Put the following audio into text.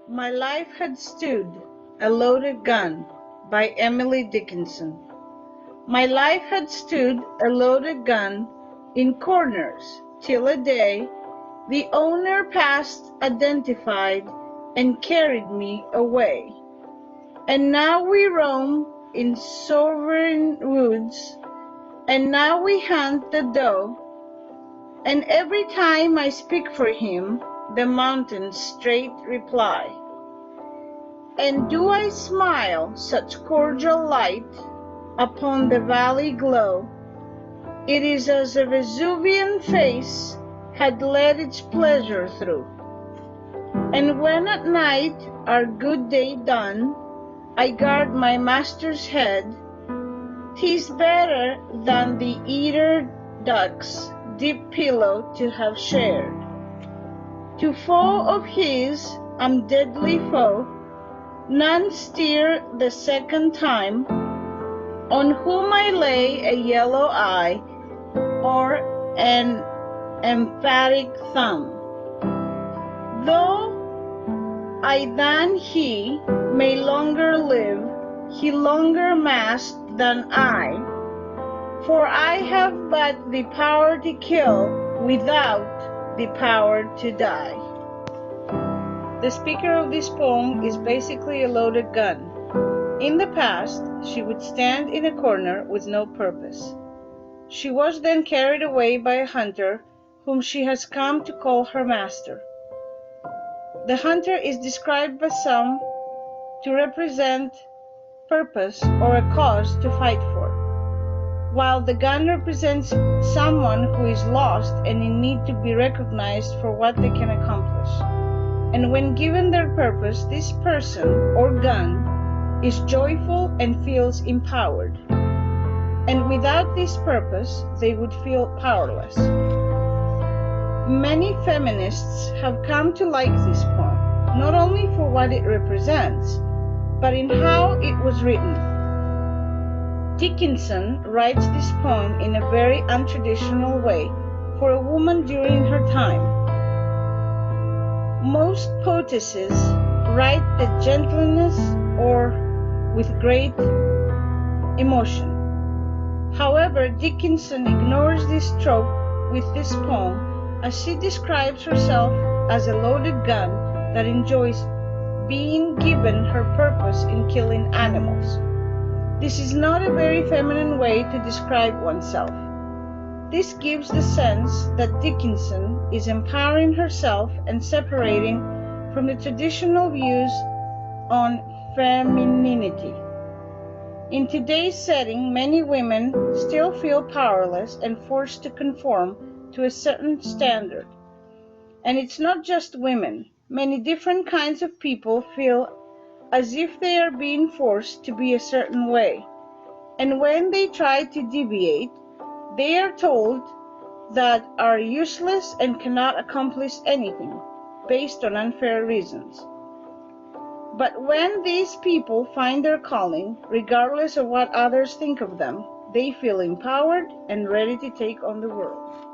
My life had stood a loaded gun by Emily Dickinson. My life had stood a loaded gun in corners till a day the owner passed, identified, and carried me away. And now we roam in sovereign woods, and now we hunt the doe, and every time I speak for him, the mountains straight reply. And do I smile such cordial light upon the valley glow, it is as a Vesuvian face had led its pleasure through. And when at night, our good day done, I guard my master's head, 'tis better than the eider duck's deep pillow to have shared. To foe of his, I'm deadly foe, none steer the second time, on whom I lay a yellow eye or an emphatic thumb. Though I than he may longer live, he longer masked than I, for I have but the power to kill without the power to die. The speaker of this poem is basically a loaded gun. In the past, she would stand in a corner with no purpose. She was then carried away by a hunter whom she has come to call her master. The hunter is described by some to represent purpose or a cause to fight for, while the gun represents someone who is lost and in need to be recognized for what they can accomplish. And when given their purpose, this person or gun is joyful and feels empowered. And without this purpose, they would feel powerless. Many feminists have come to like this poem, not only for what it represents, but in how it was written. Dickinson writes this poem in a very untraditional way for a woman during her time. Most poetesses write the gentleness or with great emotion. However, Dickinson ignores this trope with this poem, as she describes herself as a loaded gun that enjoys being given her purpose in killing animals. This is not a very feminine way to describe oneself. This gives the sense that Dickinson is empowering herself and separating from the traditional views on femininity. In today's setting, many women still feel powerless and forced to conform to a certain standard. And it's not just women. Many different kinds of people feel as if they are being forced to be a certain way. And when they try to deviate, they are told that are useless and cannot accomplish anything based on unfair reasons. But when these people find their calling, regardless of what others think of them, they feel empowered and ready to take on the world.